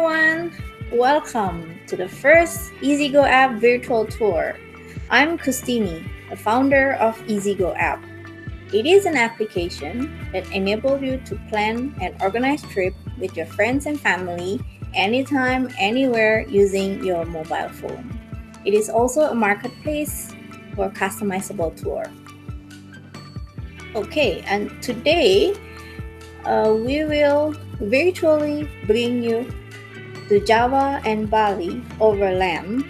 everyone! Welcome to the first EasyGo app virtual tour. I'm Kustini, the founder of EasyGo app. It is an application that enables you to plan and organize trips with your friends and family anytime, anywhere using your mobile phone. It is also a marketplace for customizable tour. Okay, and today we will virtually bring you to Java and Bali Overland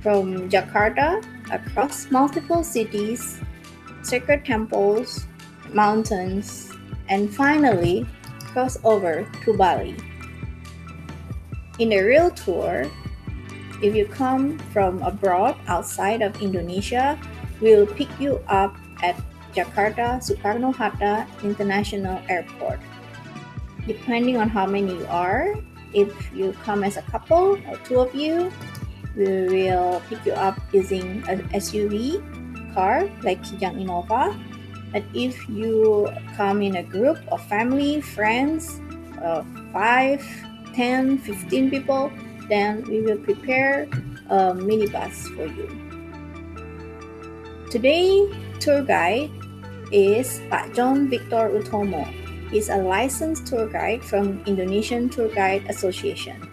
from Jakarta across multiple cities, sacred temples, mountains, and finally cross over to Bali. In the real tour, if you come from abroad outside of Indonesia, we'll pick you up at Jakarta Soekarno-Hatta International Airport. Depending on how many you are, if you come as a couple or two of you, we will pick you up using an SUV car like Kijang Innova. But if you come in a group of family, friends, 5, 10, 15 people, then we will prepare a minibus for you. Today, tour guide is Pak John Victor Utomo. He's a licensed tour guide from Indonesian Tour Guide Association.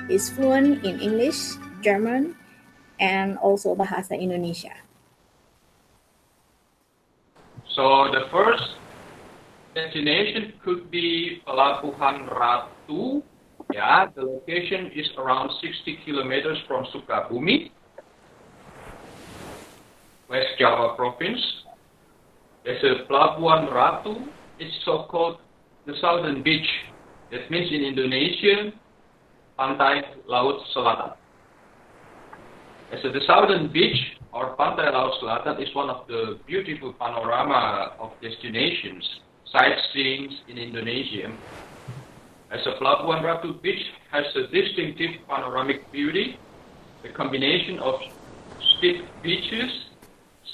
He's fluent in English, German, and also Bahasa Indonesia. So the first destination could be Pelabuhan Ratu. Yeah, the location is around 60 kilometers from Sukabumi, West Java province. There's a Pelabuhan Ratu. It's so-called the Southern Beach. That means in Indonesia, Pantai Laut Selatan. So the Southern Beach or Pantai Laut Selatan is one of the beautiful panorama of destinations, sightseeing in Indonesia. As a Pelabuhan Ratu Beach has a distinctive panoramic beauty, the combination of steep beaches,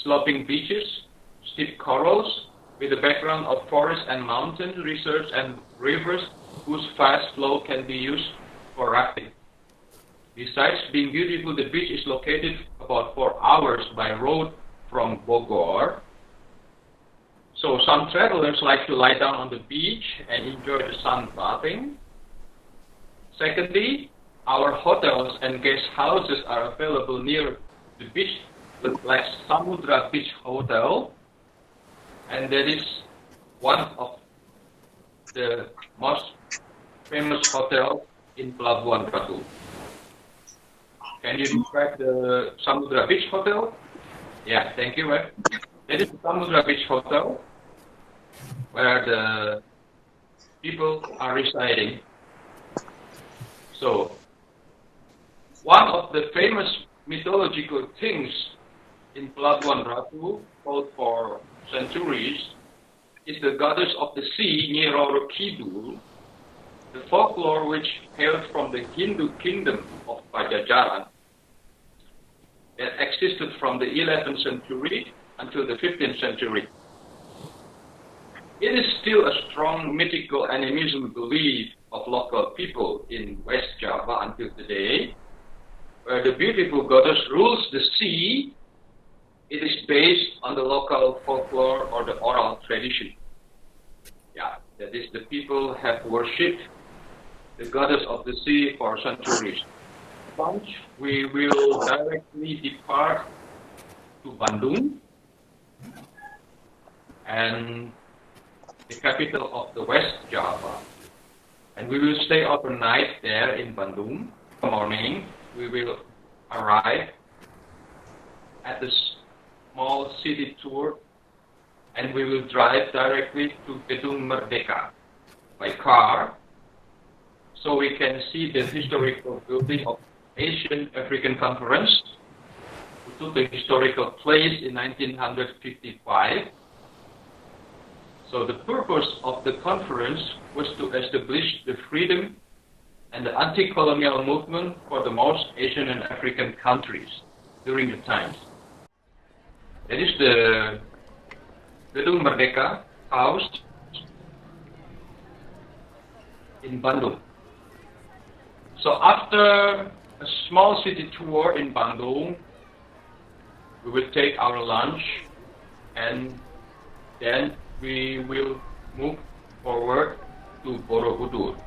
sloping beaches, steep corals, with a background of forest and mountain reserves and rivers whose fast flow can be used for rafting. Besides being beautiful, the beach is located about 4 hours by road from Bogor. So some travelers like to lie down on the beach and enjoy the sun bathing. Secondly, our hotels and guest houses are available near the beach, like Samudra Beach Hotel, and that is one of the most famous hotels in Pelabuhan Ratu. Can you describe the Samudra Beach Hotel? Yeah, thank you. That is the Samudra Beach Hotel, where the people are residing. So, one of the famous mythological things in Pelabuhan Ratu, called for centuries, is the goddess of the sea, Roro Kidul, the folklore which hailed from the Hindu kingdom of Pajajaran that existed from the 11th century until the 15th century. It is still a strong mythical animism belief of local people in West Java until today, where the beautiful goddess rules the sea. It is based on the local folklore or the oral tradition. Yeah, that is, the people have worshipped the goddess of the sea for centuries. Once we will directly depart to Bandung, and the capital of the West Java, and we will stay overnight there in Bandung. In the morning, we will arrive at the small city tour, and we will drive directly to Gedung Merdeka by car, so we can see the historical building of Asian African Conference, which took a historical place in 1955. So the purpose of the conference was to establish the freedom and the anti-colonial movement for the most Asian and African countries during the times. That is the Gedung Merdeka house in Bandung. So after a small city tour in Bandung, we will take our lunch and then we will move forward to Borobudur.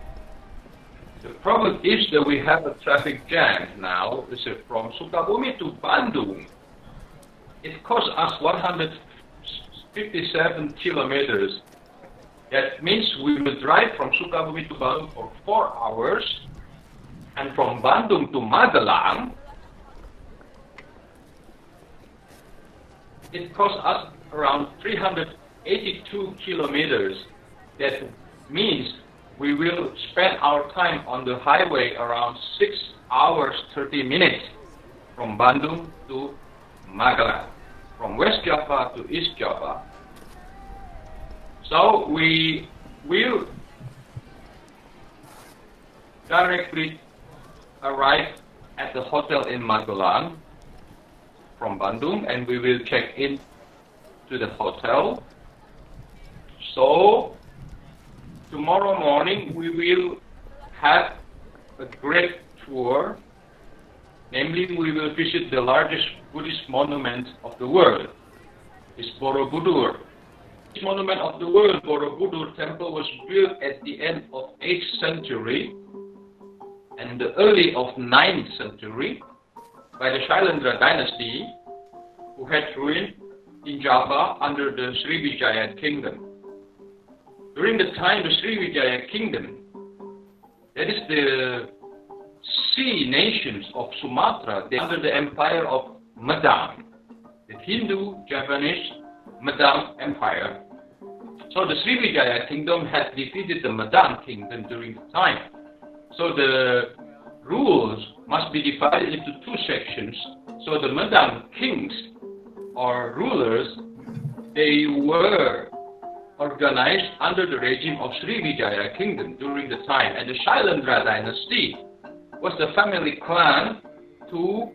The problem is that we have a traffic jam now. This is from Sukabumi to Bandung. It costs us 157 kilometers. That means we will drive from Sukabumi to Bandung for 4 hours, and from Bandung to Magelang, it costs us around 382 kilometers. That means we will spend our time on the highway around 6 hours 30 minutes from Bandung to Magelang, from West Java to East Java. So we will directly arrive at the hotel in Magelang from Bandung, and we will check in to the hotel. So tomorrow morning we will have a great tour. Namely, we will visit the largest Buddhist monument of the world. It's Borobudur. This monument of the world, Borobudur temple, was built at the end of 8th century and the early of 9th century by the Shailendra dynasty, who had ruled in Java under the Sriwijaya kingdom. During the time the Sriwijaya kingdom, that is the sea nations of Sumatra, they under the empire of Medang, the Hindu, Javanese, Medang Empire. So the Sriwijaya kingdom had defeated the Medang kingdom during the time. So the rules must be divided into 2 sections. So the Medang kings or rulers, they were organized under the regime of Sriwijaya kingdom during the time. And the Shailendra dynasty was the family clan to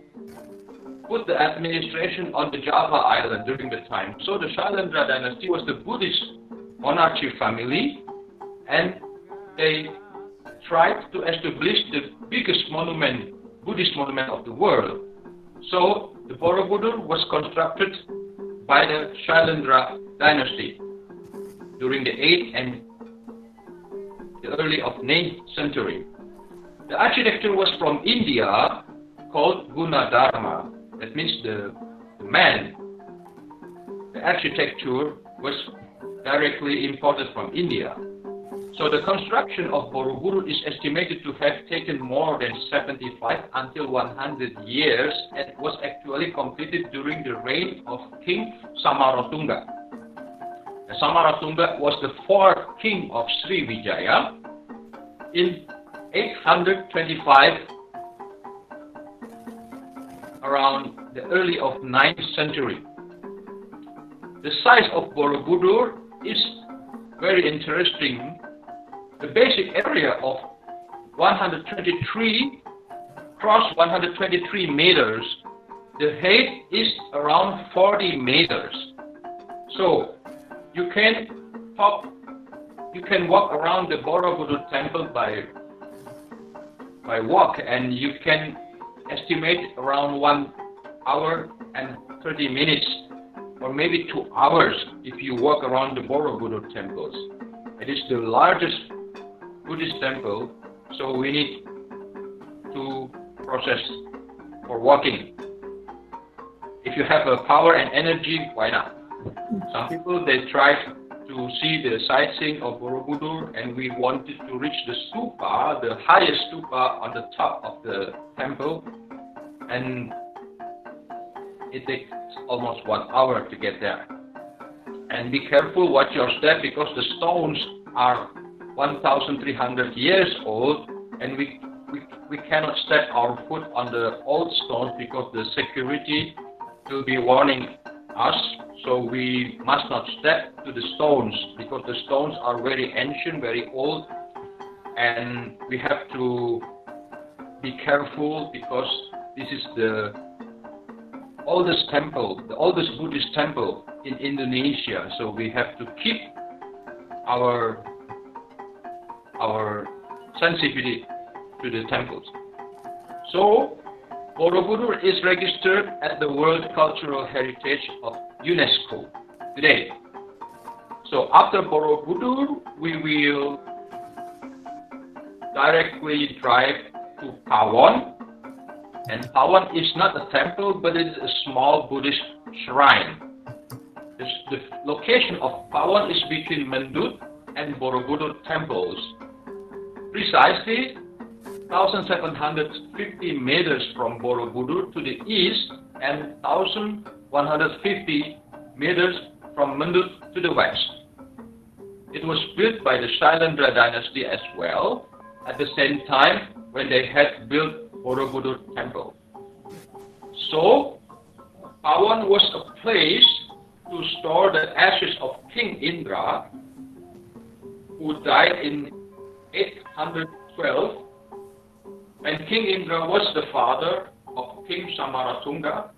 put the administration on the Java island during the time. So the Shailendra dynasty was the Buddhist monarchy family, and they tried to establish the biggest monument, Buddhist monument of the world. So the Borobudur was constructed by the Shailendra dynasty during the 8th and the early of 9th century. The architecture was from India, called Gunadharma. That means the man. The architecture was directly imported from India. So the construction of Borobudur is estimated to have taken more than 75 until 100 years, and was actually completed during the reign of King Samaratunga. Samaratunga was the 4th king of Sriwijaya in 825, around the early of 9th century. The size of Borobudur is very interesting. The basic area of 123 cross 123 meters. The height is around 40 meters. So you can walk around the Borobudur temple by walk, and you can estimate around 1 hour and 30 minutes, or maybe 2 hours if you walk around the Borobudur temples. It is the largest Buddhist temple, so we need to process for walking. If you have power and energy, why not? Some people, they try to see the sightseeing of Borobudur, and we wanted to reach the stupa, the highest stupa on the top of the temple, and it takes almost 1 hour to get there. And be careful, watch your step, because the stones are 1,300 years old, and we cannot step our foot on the old stones because the security will be warning us. So we must not step to the stones, because the stones are very ancient, very old, and we have to be careful, because this is the oldest temple, the oldest Buddhist temple in Indonesia. So we have to keep our sensitivity to the temples. So, Borobudur is registered as the World Cultural Heritage of UNESCO today. So after Borobudur, we will directly drive to Pawon. And Pawon is not a temple, but it is a small Buddhist shrine. The location of Pawon is between Mendut and Borobudur temples. Precisely 1,750 meters from Borobudur to the east and 1,150 meters from Mendut to the west. It was built by the Shailendra dynasty as well, at the same time when they had built Borobudur temple. So, Pawon was a place to store the ashes of King Indra, who died in 812, when King Indra was the father of King Samaratunga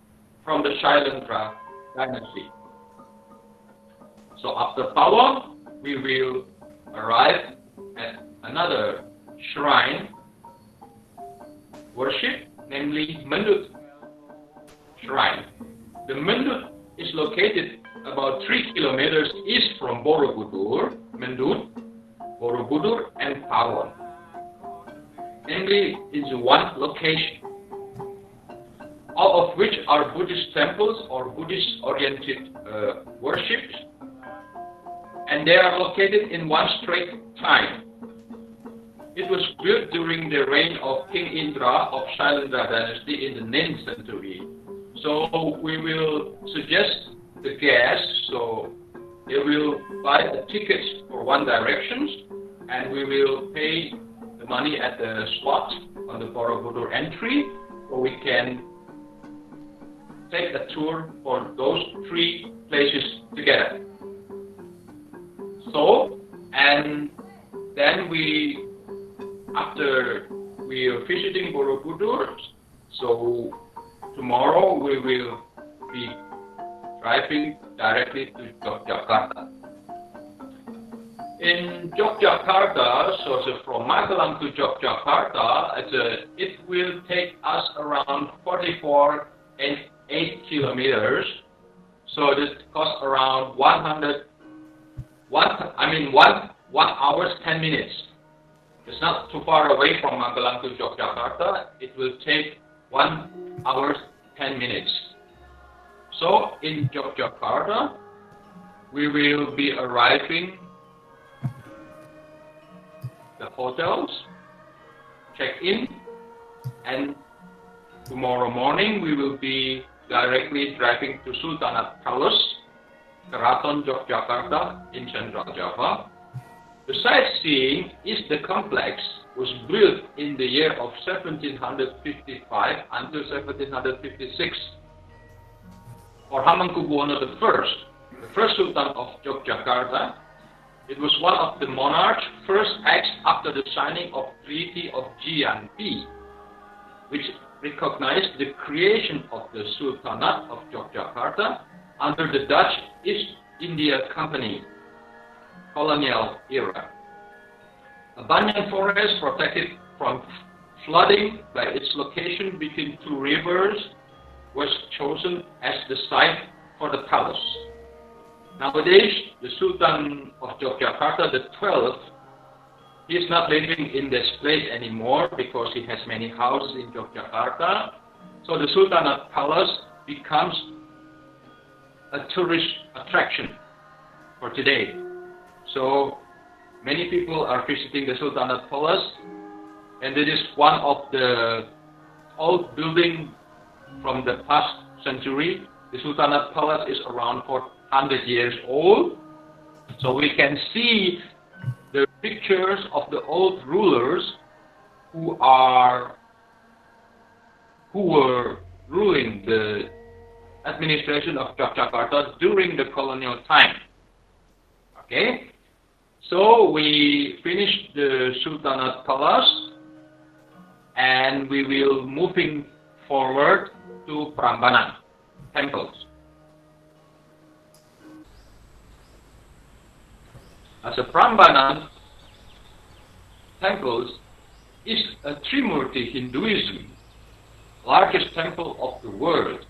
from the Shailendra dynasty. So after Pawon, we will arrive at another shrine worship, namely Mendut shrine. The Mendut is located about 3 kilometers east from Borobudur, Mendut, Borobudur and Pawon. Namely, is one location, all of which are Buddhist temples or Buddhist-oriented worships, and they are located in one straight time. It was built during the reign of King Indra of Shailendra dynasty in the 9th century. So we will suggest the guests, so they will buy the tickets for one direction, and we will pay the money at the slot on the Borobudur entry, so we can take a tour for those 3 places together. So, and then after we are visiting Borobudur, so tomorrow we will be driving directly to Yogyakarta. In Yogyakarta, so from Magelang to Yogyakarta, it will take us around 44.8 kilometers. So this costs around 1 hour 10 minutes. It's not too far away from Magelang to Yogyakarta. It will take 1 hour 10 minutes. So in Yogyakarta, we will be arriving the hotels, check in, and tomorrow morning we will be directly driving to Sultanate Palace, Keraton Yogyakarta in Central Java. The sightseeing is the complex was built in the year of 1755 until 1756 for Hamengkubuwono I, the first Sultan of Yogyakarta. It was one of the monarch's first acts after the signing of Treaty of Giambi, which recognized the creation of the Sultanate of Yogyakarta under the Dutch East India Company colonial era. A banyan forest protected from flooding by its location between 2 rivers was chosen as the site for the palace. Nowadays, the Sultan of Yogyakarta, the 12th, he is not living in this place anymore because he has many houses in Yogyakarta. So the Sultanate Palace becomes a tourist attraction for today. So many people are visiting the Sultanate Palace, and it is one of the old buildings from the past century. The Sultanate Palace is around 400 years old, so we can see the pictures of the old rulers who were ruling the administration of Yogyakarta during the colonial time. Okay, so we finished the Sultanate Palace, and we will moving forward to Prambanan temples. As a Prambanan temples is a Trimurti Hinduism, largest temple of the world.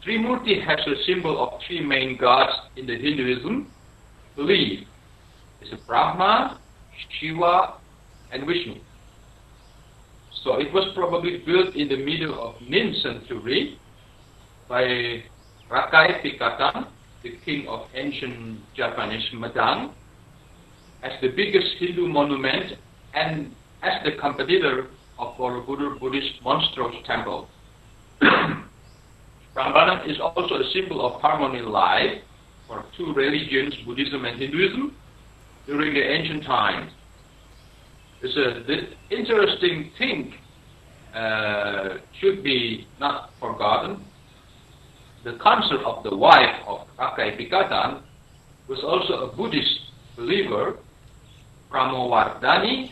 Trimurti has a symbol of three main gods in the Hinduism belief. It's Brahma, Shiva, and Vishnu. So it was probably built in the middle of 9th century by Rakai Pikatan, the king of ancient Javanese Medang, as the biggest Hindu monument and as the competitor of Borobudur Buddhist monstrous temple. Prambanan is also a symbol of harmony life for two religions, Buddhism and Hinduism, during the ancient times. The interesting thing should be not forgotten. The consort of the wife of Rakai Pikatan was also a Buddhist believer, Pramowardhani,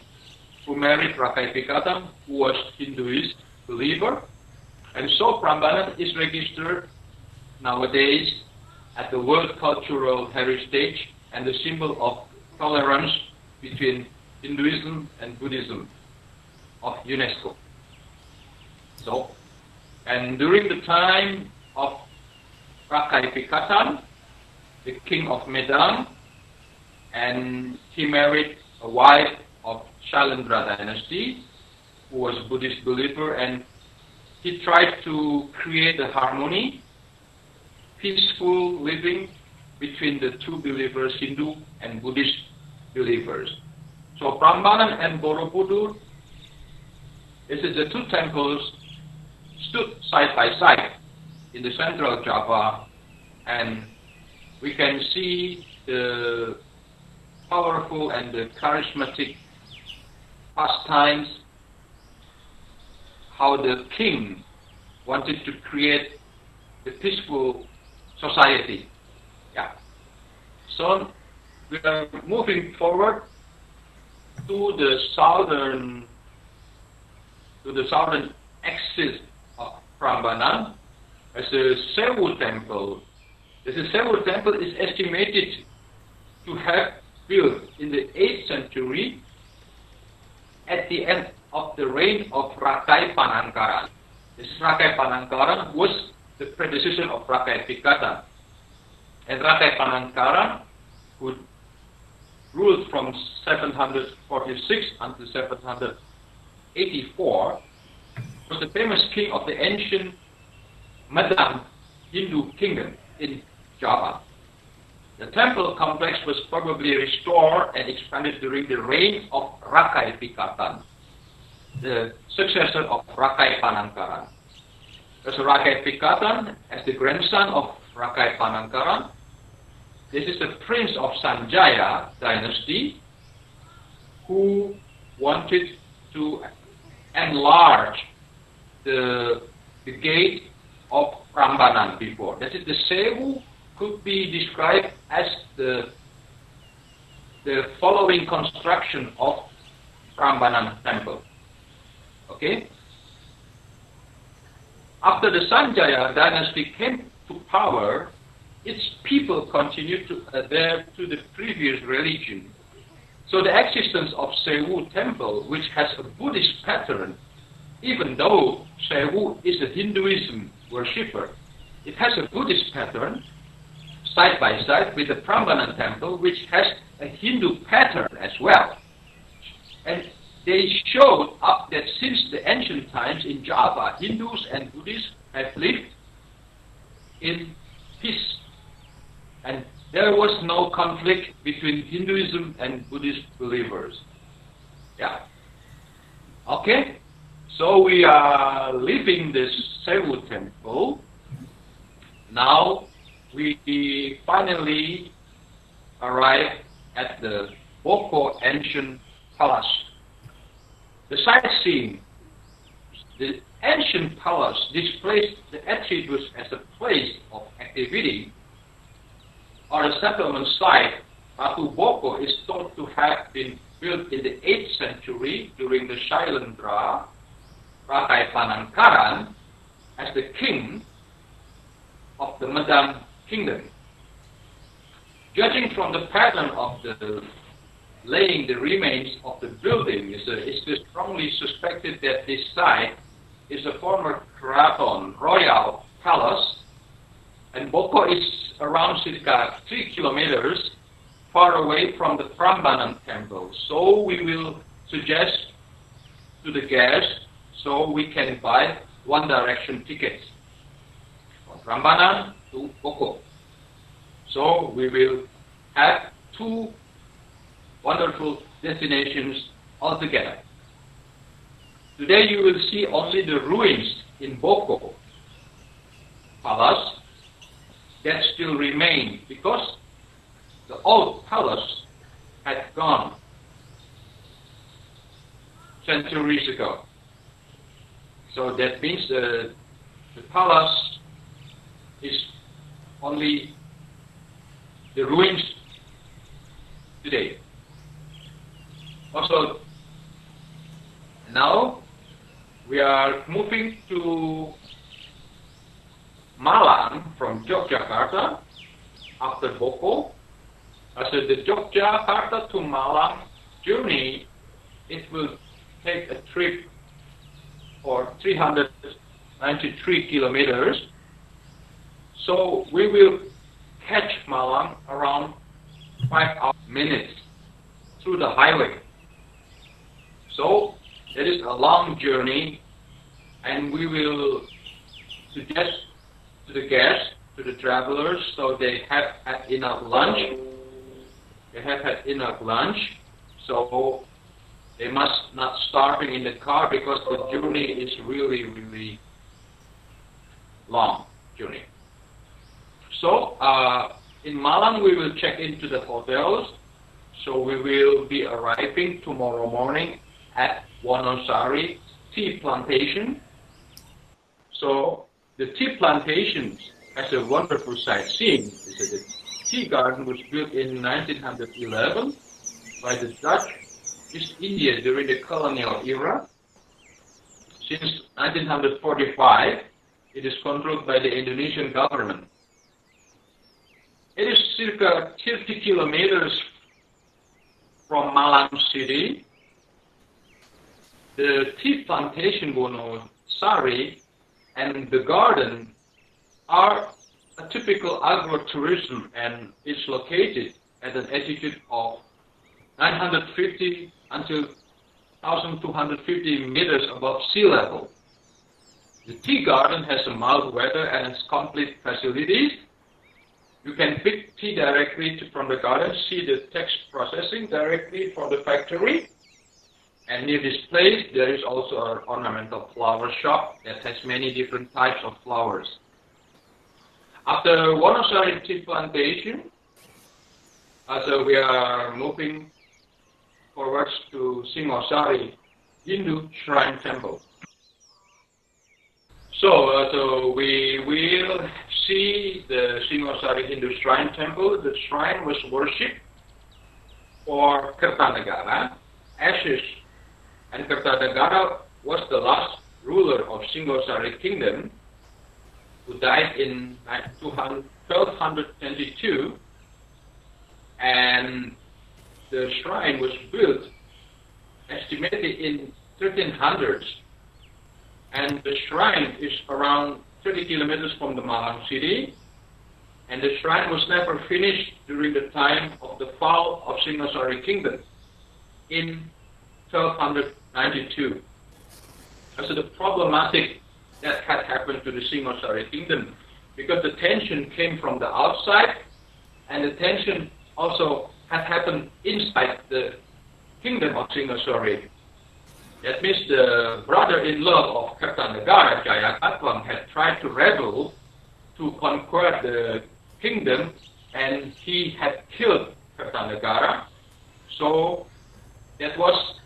who married Rakai Pikatan, who was Hinduist believer. And so Prambanan is registered nowadays as the World Cultural Heritage and the symbol of tolerance between Hinduism and Buddhism of UNESCO. So, and during the time of Rakai Pikatan, the king of Medang, and he married a wife of Shailendra dynasty, who was a Buddhist believer, and he tried to create a harmony, peaceful living between the two believers, Hindu and Buddhist believers. So Prambanan and Borobudur, this is the two temples stood side by side in the central Java, and we can see the powerful and the charismatic pastimes, how the king wanted to create a peaceful society. Yeah. So we are moving forward to the southern axis of Prambanan as a Sewu temple. This Sewu temple is estimated to have built in the 8th century at the end of the reign of Rakai Panangkaran. This Rakai Panangkaran was the predecessor of Rakai Pikatan. And Rakai Panangkaran, who ruled from 746 until 784, was the famous king of the ancient Medang Hindu kingdom in Java. The temple complex was probably restored and expanded during the reign of Rakai Pikatan, the successor of Rakai Panangkaran. As Rakai Pikatan, as the grandson of Rakai Panangkaran, this is the prince of Sanjaya dynasty who wanted to enlarge the gate of Prambanan before. That is, the Sewu could be described as the following construction of Prambanan temple. Okay? After the Sanjaya dynasty came to power, its people continued to adhere to the previous religion. So the existence of Sewu temple, which has a Buddhist pattern, even though Sewu is a Hinduism worshipper, it has a Buddhist pattern side by side with the Prambanan temple, which has a Hindu pattern as well. And they showed up that since the ancient times in Java, Hindus and Buddhists have lived in peace. And there was no conflict between Hinduism and Buddhist believers. Yeah. Okay? So we are leaving this Sewu temple. Now we finally arrive at the Boko ancient palace. The sightseeing, the ancient palace displays the attributes as a place of activity or a settlement site. Ratu Boko is thought to have been built in the 8th century during the Shailendra Rakai Panangkaran as the king of the Medang kingdom. Judging from the pattern of the laying the remains of the building. It's strongly suspected that this site is a former Keraton Royal Palace, and Boko is around circa 3 kilometers far away from the Prambanan temple. So we will suggest to the guests so we can buy one direction tickets from Prambanan to Boko. So we will have two wonderful destinations altogether. Today you will see only the ruins in Boko Palace that still remain, because the old palace had gone centuries ago. So that means the palace is only the ruins today. Also, now we are moving to Malang from Yogyakarta after Boko. So the Yogyakarta to Malang journey, it will take a trip for 393 kilometers. So we will catch Malang around 5 minutes through the highway. So it is a long journey, and we will suggest to the guests, to the travelers, so they have had enough lunch. They have had enough lunch, so they must not starving in the car, because the journey is really, really long journey. So in Malang we will check into the hotels. So we will be arriving tomorrow morning at Wonosari tea plantation. So the tea plantation has a wonderful sightseeing. The tea garden was built in 1911 by the Dutch East India during the colonial era. Since 1945, it is controlled by the Indonesian government. It is circa 30 kilometers from Malang city. The tea plantation Wonosari and the garden are a typical agro-tourism, and is located at an altitude of 950 until 1,250 meters above sea level. The tea garden has a mild weather and its complete facilities. You can pick tea directly from the garden, see the text processing directly from the factory. And near this place, there is also an ornamental flower shop that has many different types of flowers. After Wonosari tea plantation, so we are moving forwards to Singosari Hindu Shrine Temple. So we will see the Singosari Hindu Shrine Temple. The shrine was worshipped for Kertanegara, ashes, and Kertanegara was the last ruler of Singosari Kingdom, who died in 1222, and the shrine was built estimated in 1300s, and the shrine is around 30 kilometers from the Malang city, and the shrine was never finished during the time of the fall of Singosari Kingdom in 1292. So the problematic that had happened to the Singosari Kingdom, because the tension came from the outside, and the tension also had happened inside the kingdom of Singosari. That means the brother-in-law of Kertanegara, Jayakatwang, had tried to rebel to conquer the kingdom, and he had killed Kertanegara. So that was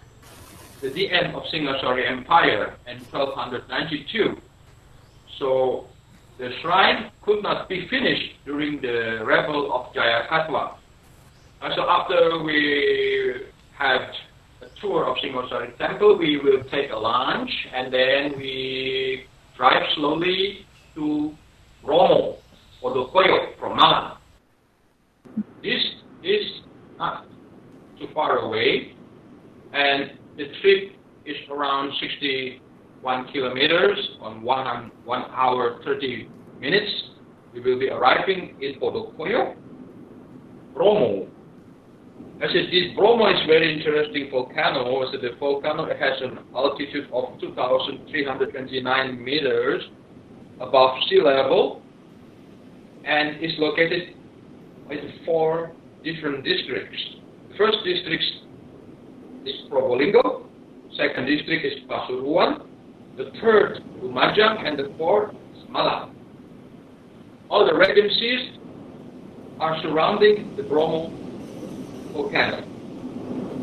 the end of Singosari Empire in 1292. So the shrine could not be finished during the rebel of Jayakatwang. So after we had a tour of Singosari Temple, we will take a lunch, and then we drive slowly to Bromo or the Koyo from Malang. This is too far away, and the trip is around 61 kilometers on 1 hour 30 minutes. We will be arriving in Podokoyo, Bromo. As it is, Bromo is very interesting volcano. So the volcano has an altitude of 2,329 meters above sea level, and is located in 4 different districts. The first district is Probolinggo, second district is Pasuruan, the third Lumajang, and the fourth is Malang. All the regencies are surrounding the Bromo volcano.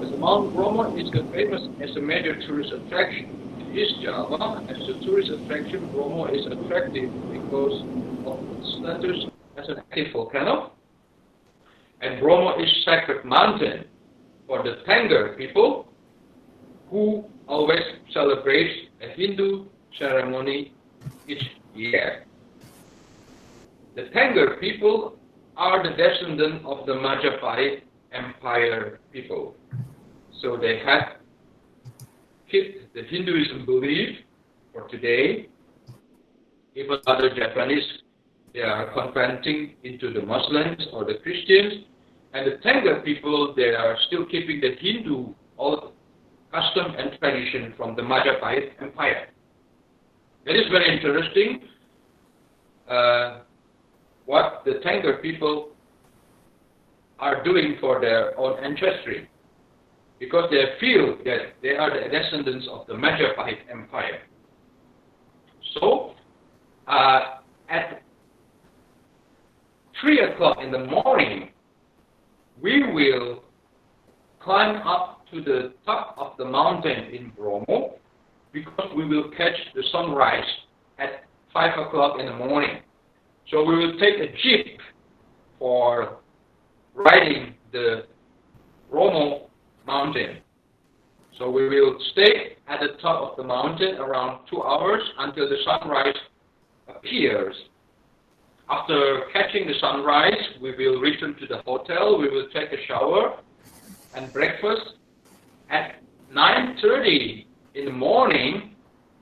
As Mount Bromo is famous as a major tourist attraction in East Java. As a tourist attraction, Bromo is attractive because of its status as an active volcano. And Bromo is sacred mountain for the Tengger people, who always celebrate a Hindu ceremony each year. The Tengger people are the descendants of the Majapahit Empire people. So they have kept the Hinduism belief for today. Even other Japanese, they are converting into the Muslims or the Christians. And the Tengger people, they are still keeping the Hindu old custom and tradition from the Majapahit Empire. That is very interesting. What the Tengger people are doing for their own ancestry, because they feel that they are the descendants of the Majapahit Empire. So, at 3 o'clock in the morning, we will climb up to the top of the mountain in Bromo, because we will catch the sunrise at 5 o'clock in the morning. So we will take a jeep for riding the Bromo mountain. So we will stay at the top of the mountain around 2 hours until the sunrise appears. After catching the sunrise, we will return to the hotel. We will take a shower and breakfast. At 9:30 in the morning,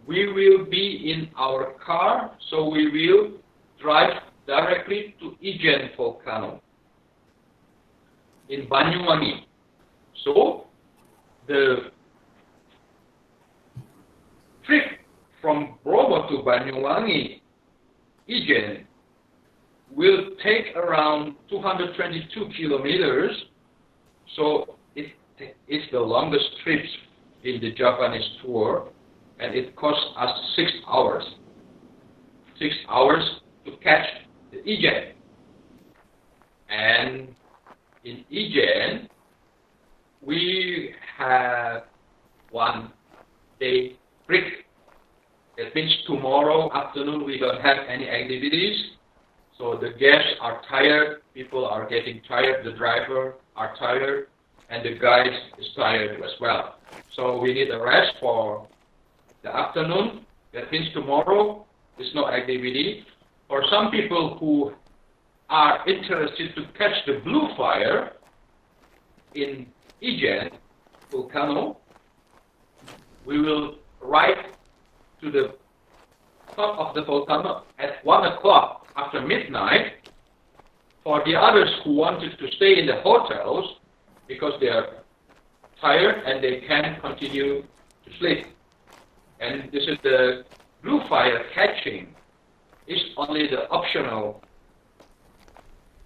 we will be in our car, so we will drive directly to Ijen Volcano in Banyuwangi. So the trip from Bromo to Banyuwangi, Ijen, will take around 222 kilometers. So it's the longest trip in the Japanese tour, and it costs us 6 hours. 6 hours to catch the Ijen. And in Ijen, we have 1 day break. That means tomorrow afternoon we don't have any activities. So the guests are tired, people are getting tired, the driver are tired, and the guide is tired as well. So we need a rest for the afternoon. That means tomorrow there's no activity. For some people who are interested to catch the blue fire in Ijen Volcano, we will ride to the top of the volcano at 1 o'clock after midnight. For the others who wanted to stay in the hotels because they are tired and they can continue to sleep. And this is the blue fire catching is only the optional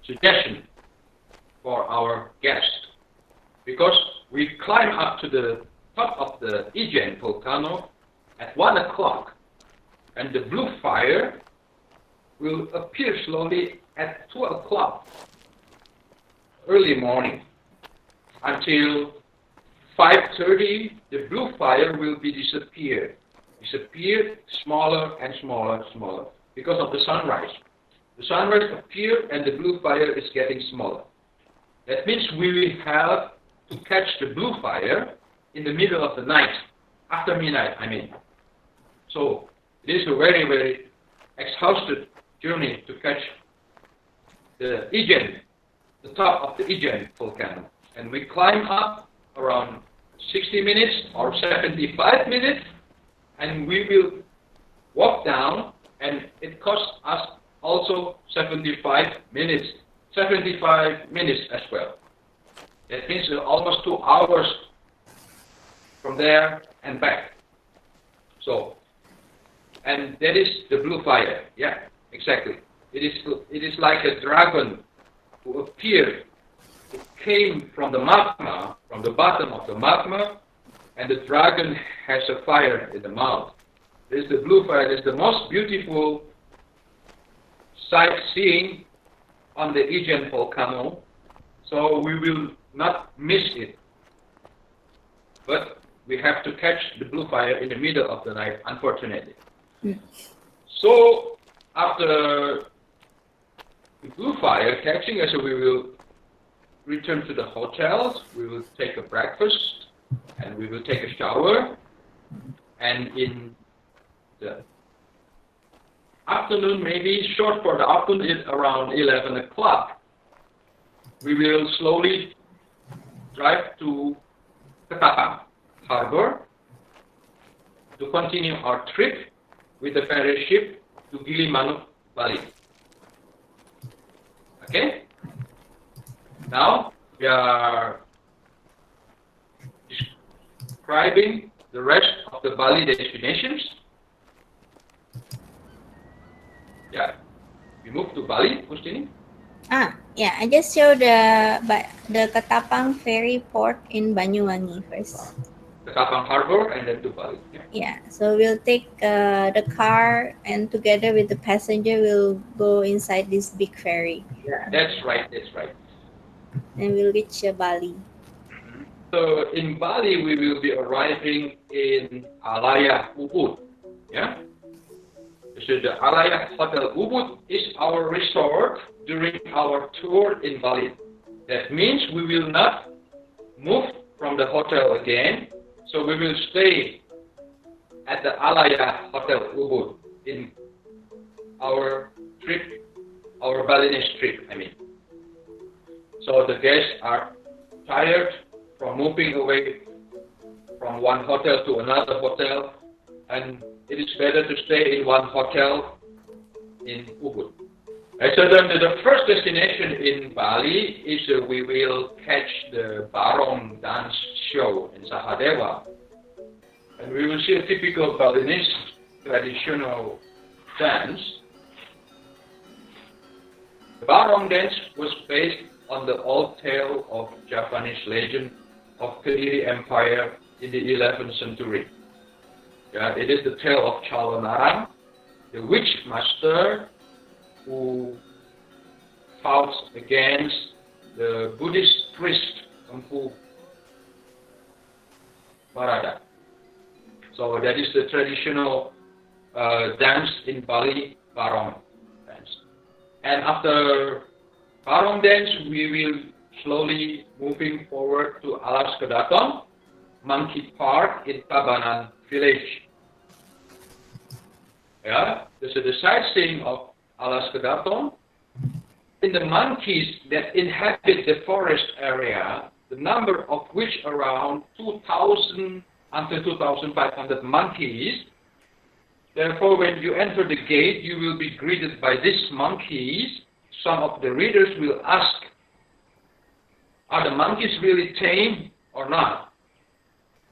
suggestion for our guests, because we climb up to the top of the Ijen Volcano at 1 o'clock, and the blue fire will appear slowly at 2 o'clock early morning. Until 5:30, the blue fire will be disappeared smaller and smaller because of the sunrise. The sunrise appeared and the blue fire is getting smaller. That means we will have to catch the blue fire in the middle of the night, after midnight, I mean. So it is a very, very exhausted journey to catch the Ijen, the top of the Ijen volcano. and we climb up around 60 minutes or 75 minutes, and we will walk down, and it costs us also 75 minutes as well. That means almost 2 hours from there and back. So, and that is the blue fire. Yeah, exactly. It is like a dragon who appeared, who came from the magma, from the bottom of the magma, and the dragon has a fire in the mouth. This is the blue fire. This is the most beautiful sightseeing on the Ijen Volcano. So we will not miss it. But we have to catch the blue fire in the middle of the night, unfortunately. So after the blue fire catching, so we will return to the hotels, we will take a breakfast, and we will take a shower, and in the afternoon, maybe short for the afternoon, around 11 o'clock, we will slowly drive to Ketapang Harbor to continue our trip with the ferry ship to Gili Manuk, Bali. Okay? Now we are describing the rest of the Bali destinations. Yeah, we move to Bali, Kustini. Yeah, I just showed the Ketapang ferry port in Banyuwangi first. Ketapang Harbor and then to Bali. Yeah, so we'll take the car, and together with the passenger, we'll go inside this big ferry. Yeah, that's right. And we'll reach Bali. So in Bali, we will be arriving in Alaya Ubud. Yeah. So the Alaya Hotel Ubud is our resort during our tour in Bali. That means we will not move from the hotel again. So we will stay at the Alaya Hotel Ubud in our trip, our Balinese trip, I mean. So the guests are tired from moving away from one hotel to another hotel, and it is better to stay in one hotel in Ubud. And so then the first destination in Bali is we will catch the Barong dance show in Sahadewa. And we will see a typical Balinese traditional dance. The Barong dance was based on the old tale of Japanese legend of Kediri Empire in the 11th century. Yeah, it is the tale of Chalonarang, the witch master who fought against the Buddhist priest Empu Barada. So that is the traditional dance in Bali, Barong dance. And after Barong dance, we will slowly moving forward to Alas Kedaton Monkey Park in Prambanan village. Yeah, this is the sightseeing of Alas Kedaton. In the monkeys that inhabit the forest area, the number of which around 2,000 until 2,500 monkeys. Therefore, when you enter the gate, you will be greeted by these monkeys. Some of the readers will ask, are the monkeys really tame or not?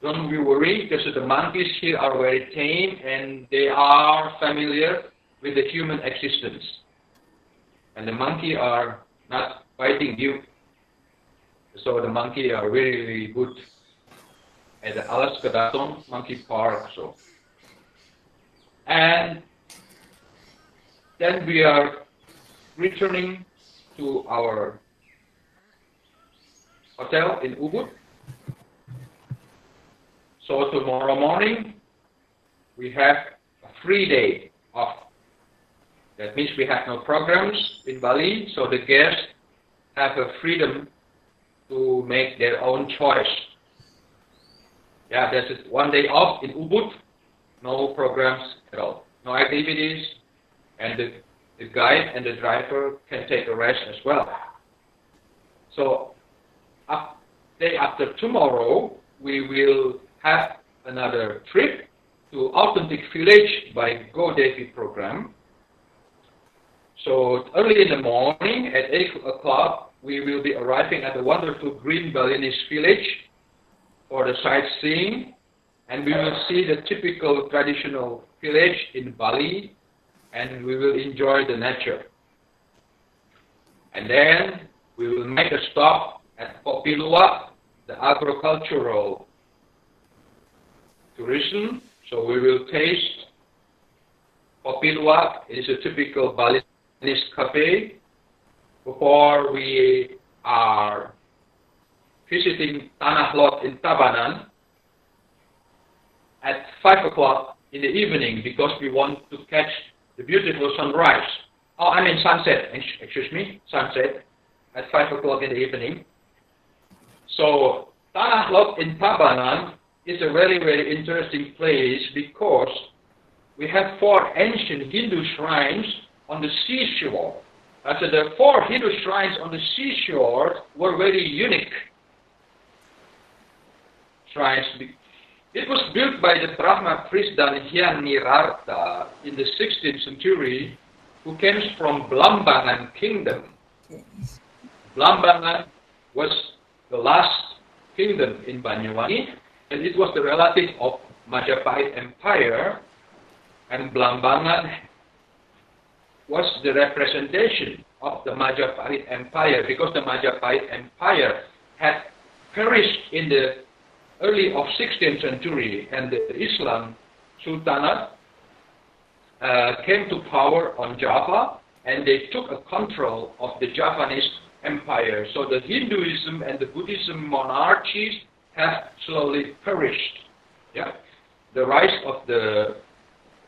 Don't be worried, because the monkeys here are very tame and they are familiar with the human existence. And the monkey are not biting you. So the monkey are really, really good at the Alas Kedaton Monkey Park. So. And then we are returning to our hotel in Ubud. So tomorrow morning, we have a free day off. That means we have no programs in Bali, so the guests have a freedom to make their own choice. Yeah, there's one day off in Ubud, no programs at all, no activities, and the guide and the driver can take a rest as well. So day after tomorrow, we will have another trip to Authentic Village by Go Devi program. So early in the morning at 8 o'clock, we will be arriving at the wonderful green Balinese village for the sightseeing, and we will see the typical traditional village in Bali, and we will enjoy the nature. And then we will make a stop at Kopi Luwak, the agricultural tourism. So we will taste Kopi Luwak. It is a typical Balinese cafe before we are visiting Tanah Lot in Tabanan at 5 o'clock in the evening, because we want to catch the beautiful sunrise. Oh, I mean sunset, excuse me, sunset at 5 o'clock in the evening. So Tanah Lot in Tabanan is a very, very interesting place because we have 4 ancient Hindu shrines on the seashore. So the 4 Hindu shrines on the seashore were very unique shrines. It was built by the Brahma priest Dan Hyang Nirarta in the 16th century, who came from Plambangan kingdom. Plambangan was the last kingdom in Banyuwangi, and it was the relative of Majapahit Empire, and Plambangan was the representation of the Majapahit Empire, because the Majapahit Empire had perished in the early of 16th century, and the Islam Sultanate came to power on Java, and they took a control of the Javanese empire. So the Hinduism and the Buddhism monarchies have slowly perished. Yeah? The rise of the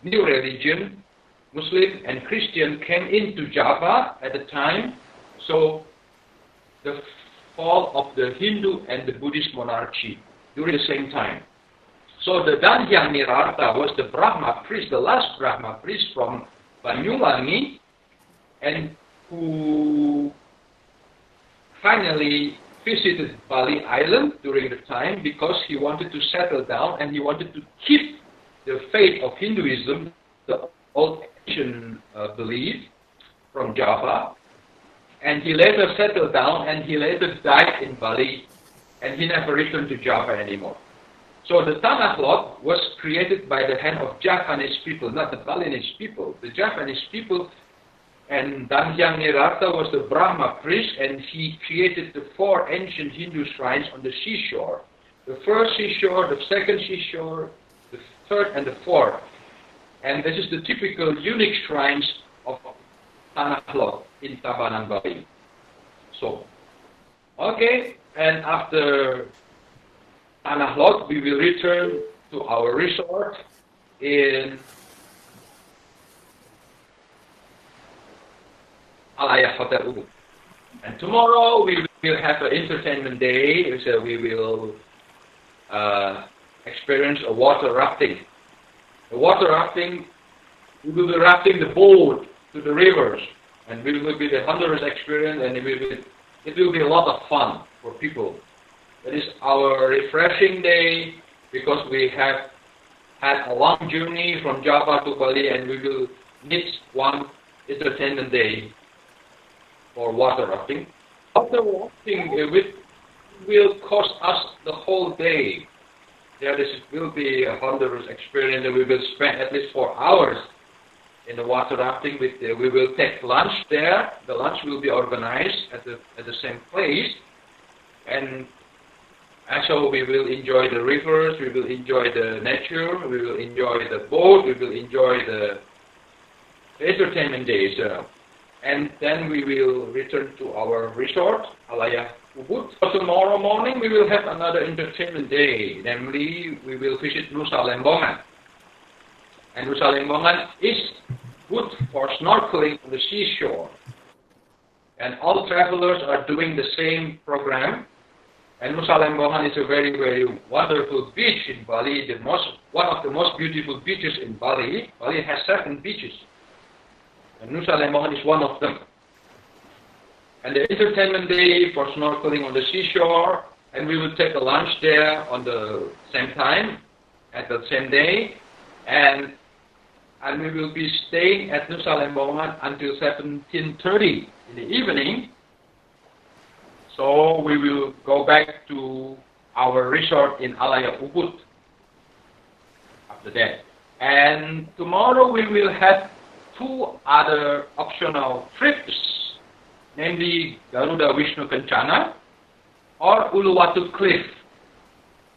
new religion, Muslim and Christian, came into Java at the time. So the fall of the Hindu and the Buddhist monarchy during the same time. So the Dan Hyang Nirarta was the Brahma priest, the last Brahma priest from Banyuwangi, and who finally visited Bali Island during the time because he wanted to settle down and he wanted to keep the faith of Hinduism, the old Asian belief from Java. And he later settled down and he later died in Bali, and he never returned to Java anymore. So the Tanah Lot was created by the hand of Javanese people, not the Balinese people. The Javanese people, and Dan Hyang Nirarta was the Brahma priest, and he created the 4 ancient Hindu shrines on the seashore. The first seashore, the second seashore, the third and the fourth. And this is the typical unique shrines of Tanah Lot in Tabanan, Bali. So, okay, and after Tanah Lot, we will return to our resort in Alaya Hotel Ubud. And tomorrow we will have an entertainment day, so we will experience a water rafting. The water rafting, we will be rafting the boat to the rivers, and it will be the hunter's experience, and it will be a lot of fun for people. It is our refreshing day because we have had a long journey from Java to Bali, and we will need one entertainment day for water rafting. Water rafting will cost us the whole day. Yeah, this will be a wondrous experience, and we will spend at least 4 hours in the water rafting. We will take lunch there. The lunch will be organized at the same place, and so we will enjoy the rivers, we will enjoy the nature, we will enjoy the boat, we will enjoy the entertainment days. And then we will return to our resort, Alaya Ubud. So tomorrow morning we will have another entertainment day, namely we will visit Nusa Lembongan. And Nusa Lembongan is good for snorkeling on the seashore. And all travelers are doing the same program. And Nusa Lembongan is a very, very wonderful beach in Bali, one of the most beautiful beaches in Bali. Bali has 7 beaches, and Nusa Lembongan is one of them. And the entertainment day for snorkeling on the seashore, and we will take a lunch there on the same time, at the same day, and we will be staying at Nusa Lembongan until 17:30 in the evening. So we will go back to our resort in Alaya Ubud after that. And tomorrow we will have 2 other optional trips, namely Garuda Wisnu Kencana or Uluwatu Cliff.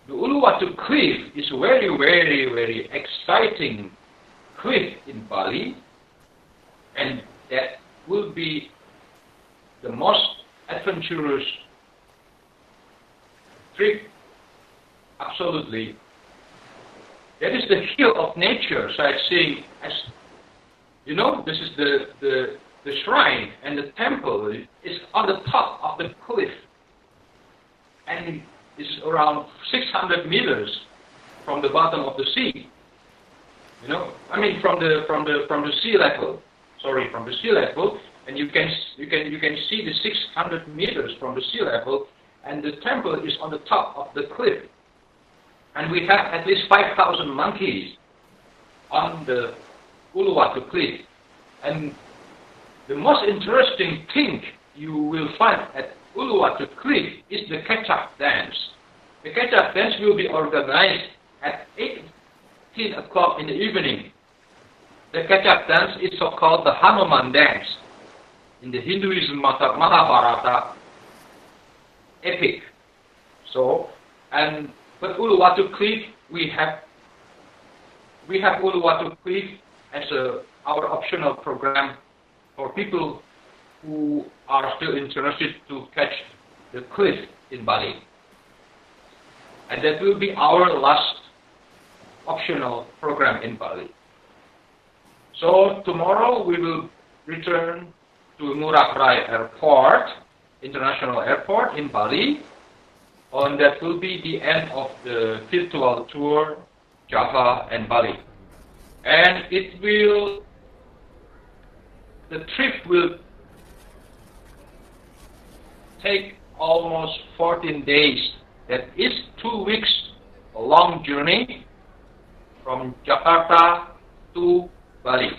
The Uluwatu Cliff is very, very, very exciting cliff in Bali, and that will be the most adventurous trip. Absolutely. That is the hill of nature sightseeing. As you know, this is the shrine and the temple is on the top of the cliff, and it's around 600 meters from the bottom of the sea. You know, I mean from the sea level. Sorry, from the sea level, and you can see the 600 meters from the sea level, and the temple is on the top of the cliff. And we have at least 5,000 monkeys on the Uluwatu Cliff. And the most interesting thing you will find at Uluwatu Cliff is the catch-up dance. The catch-up dance will be organized at 18 o'clock in the evening. The catch-up dance is so-called the Hanuman dance. In the Hinduism Mahabharata epic. But Uluwatu Cliff, we have Uluwatu Cliff as our optional program for people who are still interested to catch the cliff in Bali. And that will be our last optional program in Bali. So tomorrow we will return to Ngurah Rai Airport, International Airport in Bali. And that will be the end of the virtual tour, Java and Bali. And the trip will take almost 14 days. That is 2 weeks, a long journey from Jakarta to Bali.